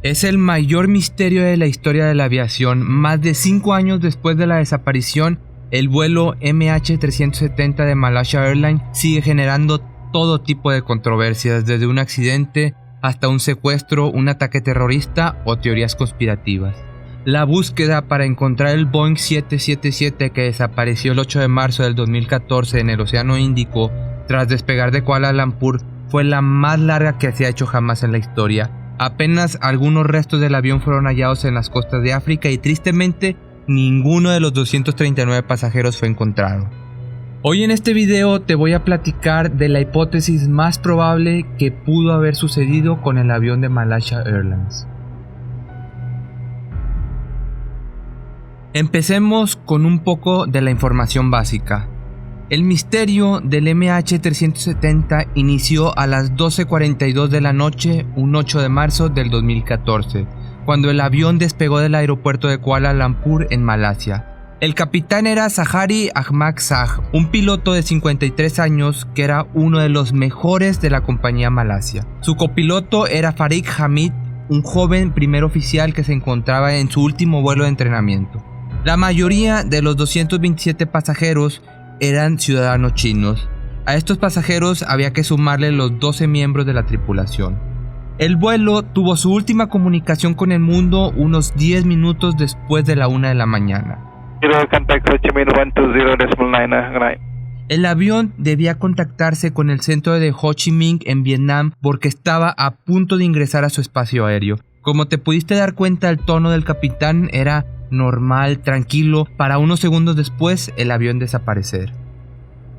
Es el mayor misterio de la historia de la aviación. Más de 5 años después de la desaparición, el vuelo MH370 de Malaysia Airlines sigue generando todo tipo de controversias, desde un accidente hasta un secuestro, un ataque terrorista o teorías conspirativas. La búsqueda para encontrar el Boeing 777 que desapareció el 8 de marzo del 2014 en el Océano Índico tras despegar de Kuala Lumpur fue la más larga que se ha hecho jamás en la historia. Apenas algunos restos del avión fueron hallados en las costas de África y tristemente ninguno de los 239 pasajeros fue encontrado. Hoy en este video te voy a platicar de la hipótesis más probable que pudo haber sucedido con el avión de Malaysia Airlines. Empecemos con un poco de la información básica. El misterio del MH370 inició a las 12:42 de la noche, un 8 de marzo del 2014, cuando el avión despegó del aeropuerto de Kuala Lumpur en Malasia. El capitán era Zahari Ahmad Shah, un piloto de 53 años que era uno de los mejores de la compañía Malasia. Su copiloto era Farid Hamid, un joven primer oficial que se encontraba en su último vuelo de entrenamiento. La mayoría de los 227 pasajeros eran ciudadanos chinos. A estos pasajeros había que sumarle los 12 miembros de la tripulación. El vuelo tuvo su última comunicación con el mundo unos 10 minutos después de la 1 de la mañana. El avión debía contactarse con el centro de Ho Chi Minh en Vietnam porque estaba a punto de ingresar a su espacio aéreo. Como te pudiste dar cuenta, el tono del capitán era normal, tranquilo, para unos segundos después el avión desaparecer.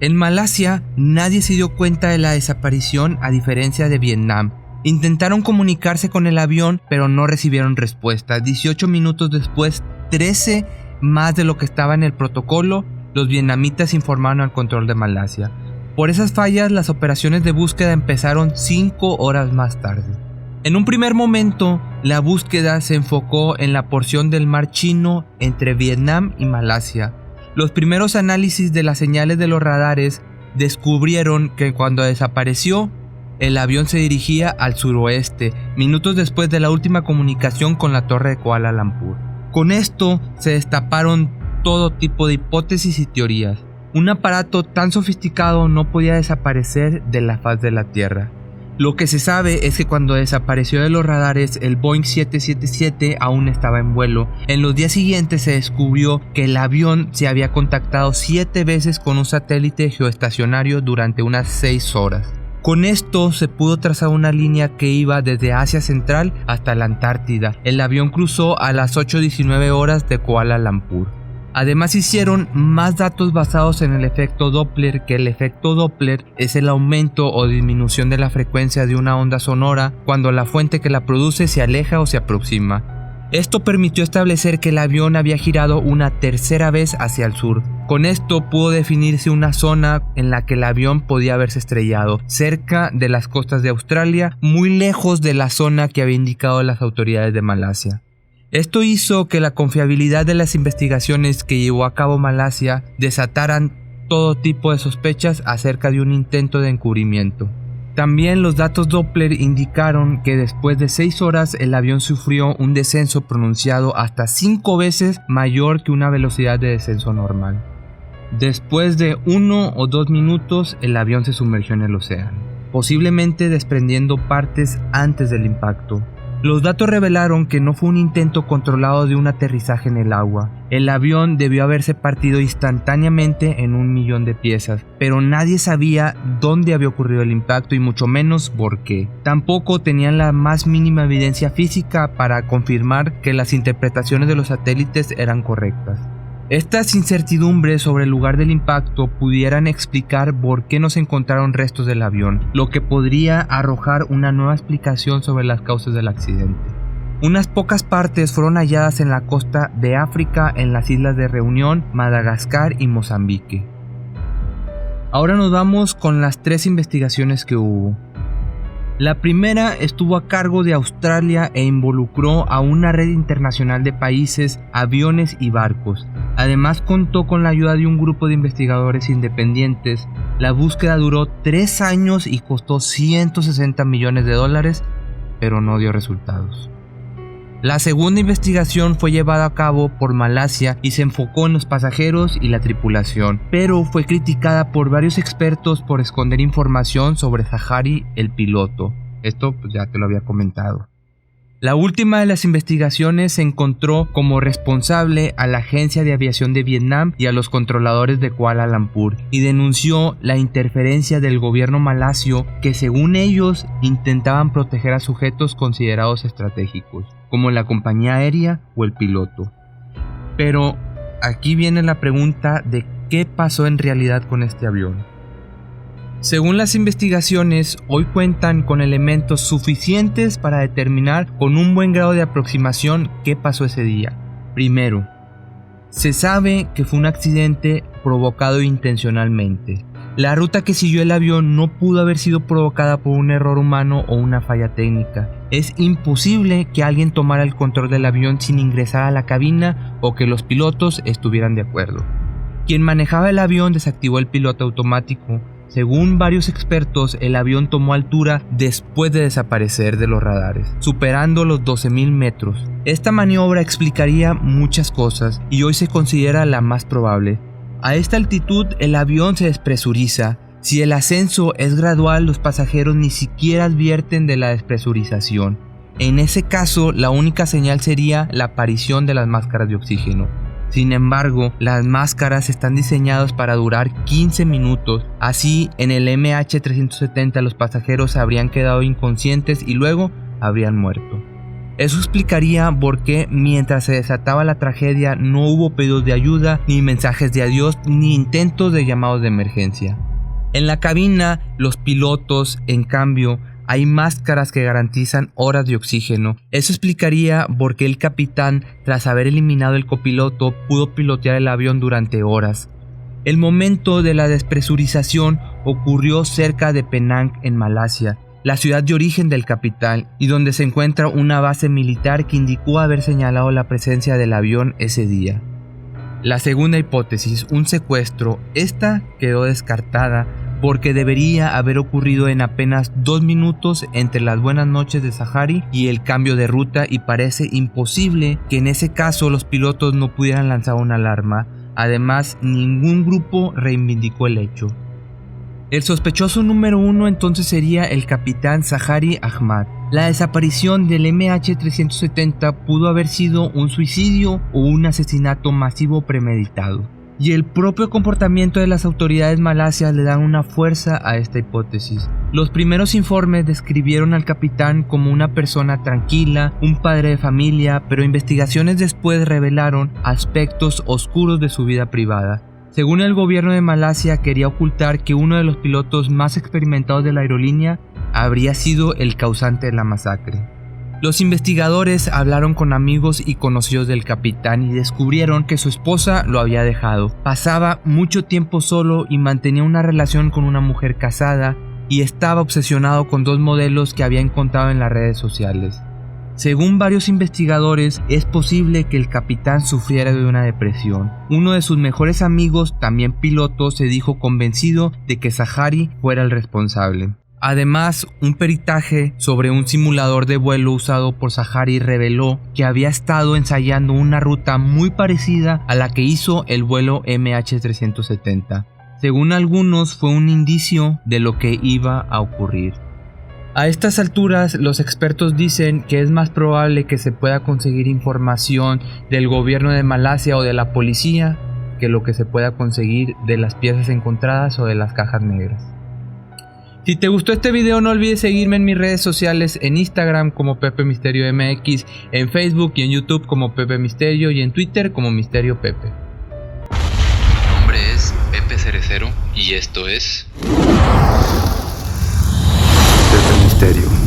En Malasia nadie se dio cuenta de la desaparición, a diferencia de Vietnam. Intentaron comunicarse con el avión pero no recibieron respuesta. 18 minutos después, 13 más de lo que estaba en el protocolo, los vietnamitas informaron al control de Malasia. Por esas fallas, las operaciones de búsqueda empezaron 5 horas más tarde. En un primer momento, la búsqueda se enfocó en la porción del mar Chino entre Vietnam y Malasia. Los primeros análisis de las señales de los radares descubrieron que cuando desapareció, el avión se dirigía al suroeste, minutos después de la última comunicación con la torre de Kuala Lumpur. Con esto se destaparon todo tipo de hipótesis y teorías. Un aparato tan sofisticado no podía desaparecer de la faz de la Tierra. Lo que se sabe es que cuando desapareció de los radares, el Boeing 777 aún estaba en vuelo. En los días siguientes se descubrió que el avión se había contactado 7 veces con un satélite geoestacionario durante unas 6 horas. Con esto se pudo trazar una línea que iba desde Asia Central hasta la Antártida. El avión cruzó a las 8:19 horas de Kuala Lumpur. Además hicieron más datos basados en el efecto Doppler, que el efecto Doppler es el aumento o disminución de la frecuencia de una onda sonora cuando la fuente que la produce se aleja o se aproxima. Esto permitió establecer que el avión había girado una tercera vez hacia el sur. Con esto pudo definirse una zona en la que el avión podía haberse estrellado, cerca de las costas de Australia, muy lejos de la zona que había indicado las autoridades de Malasia. Esto hizo que la confiabilidad de las investigaciones que llevó a cabo Malasia desataran todo tipo de sospechas acerca de un intento de encubrimiento. También los datos Doppler indicaron que después de 6 horas el avión sufrió un descenso pronunciado hasta 5 veces mayor que una velocidad de descenso normal. Después de 1 o 2 minutos el avión se sumergió en el océano, posiblemente desprendiendo partes antes del impacto. Los datos revelaron que no fue un intento controlado de un aterrizaje en el agua. El avión debió haberse partido instantáneamente en 1.000.000 de piezas, pero nadie sabía dónde había ocurrido el impacto y mucho menos por qué. Tampoco tenían la más mínima evidencia física para confirmar que las interpretaciones de los satélites eran correctas. Estas incertidumbres sobre el lugar del impacto pudieran explicar por qué no se encontraron restos del avión, lo que podría arrojar una nueva explicación sobre las causas del accidente. Unas pocas partes fueron halladas en la costa de África, en las islas de Reunión, Madagascar y Mozambique. Ahora nos vamos con las 3 investigaciones que hubo. La primera estuvo a cargo de Australia e involucró a una red internacional de países, aviones y barcos. Además contó con la ayuda de un grupo de investigadores independientes. La búsqueda duró 3 años y costó $160 millones, pero no dio resultados. La segunda investigación fue llevada a cabo por Malasia y se enfocó en los pasajeros y la tripulación, pero fue criticada por varios expertos por esconder información sobre Zahari, el piloto. Esto pues ya te lo había comentado. La última de las investigaciones se encontró como responsable a la Agencia de Aviación de Vietnam y a los controladores de Kuala Lumpur y denunció la interferencia del gobierno malasio que según ellos intentaban proteger a sujetos considerados estratégicos, como la compañía aérea o el piloto. Pero aquí viene la pregunta de qué pasó en realidad con este avión. Según las investigaciones, hoy cuentan con elementos suficientes para determinar con un buen grado de aproximación qué pasó ese día. Primero, se sabe que fue un accidente provocado intencionalmente. La ruta que siguió el avión no pudo haber sido provocada por un error humano o una falla técnica. Es imposible que alguien tomara el control del avión sin ingresar a la cabina o que los pilotos estuvieran de acuerdo. Quien manejaba el avión desactivó el piloto automático. Según varios expertos, el avión tomó altura después de desaparecer de los radares, superando los 12.000 metros. Esta maniobra explicaría muchas cosas y hoy se considera la más probable. A esta altitud el avión se despresuriza. Si el ascenso es gradual, los pasajeros ni siquiera advierten de la despresurización. En ese caso, la única señal sería la aparición de las máscaras de oxígeno. Sin embargo, las máscaras están diseñadas para durar 15 minutos, así en el MH370 los pasajeros habrían quedado inconscientes y luego habrían muerto. Eso explicaría por qué mientras se desataba la tragedia no hubo pedidos de ayuda, ni mensajes de adiós, ni intentos de llamados de emergencia. En la cabina, los pilotos, en cambio, hay máscaras que garantizan horas de oxígeno. Eso explicaría por qué el capitán, tras haber eliminado el copiloto, pudo pilotear el avión durante horas. El momento de la despresurización ocurrió cerca de Penang, en Malasia, la ciudad de origen del capitán, y donde se encuentra una base militar que indicó haber señalado la presencia del avión ese día. La segunda hipótesis, un secuestro, esta quedó descartada porque debería haber ocurrido en apenas 2 minutos entre las buenas noches de Zahari y el cambio de ruta, y parece imposible que en ese caso los pilotos no pudieran lanzar una alarma. Además, ningún grupo reivindicó el hecho. El sospechoso número 1 entonces sería el capitán Zahari Ahmad. La desaparición del MH370 pudo haber sido un suicidio o un asesinato masivo premeditado. Y el propio comportamiento de las autoridades malasias le dan una fuerza a esta hipótesis. Los primeros informes describieron al capitán como una persona tranquila, un padre de familia, pero investigaciones después revelaron aspectos oscuros de su vida privada. Según el gobierno de Malasia, quería ocultar que uno de los pilotos más experimentados de la aerolínea habría sido el causante de la masacre. Los investigadores hablaron con amigos y conocidos del capitán y descubrieron que su esposa lo había dejado. Pasaba mucho tiempo solo y mantenía una relación con una mujer casada, y estaba obsesionado con 2 modelos que había encontrado en las redes sociales. Según varios investigadores, es posible que el capitán sufriera de una depresión. Uno de sus mejores amigos, también piloto, se dijo convencido de que Zahari fuera el responsable. Además, un peritaje sobre un simulador de vuelo usado por Zahari reveló que había estado ensayando una ruta muy parecida a la que hizo el vuelo MH370. Según algunos, fue un indicio de lo que iba a ocurrir. A estas alturas, los expertos dicen que es más probable que se pueda conseguir información del gobierno de Malasia o de la policía que lo que se pueda conseguir de las piezas encontradas o de las cajas negras. Si te gustó este video, no olvides seguirme en mis redes sociales, en Instagram como Pepe Misterio MX, en Facebook y en YouTube como Pepe Misterio y en Twitter como Misterio Pepe. Mi nombre es Pepe Cerecero y esto es Pepe Misterio.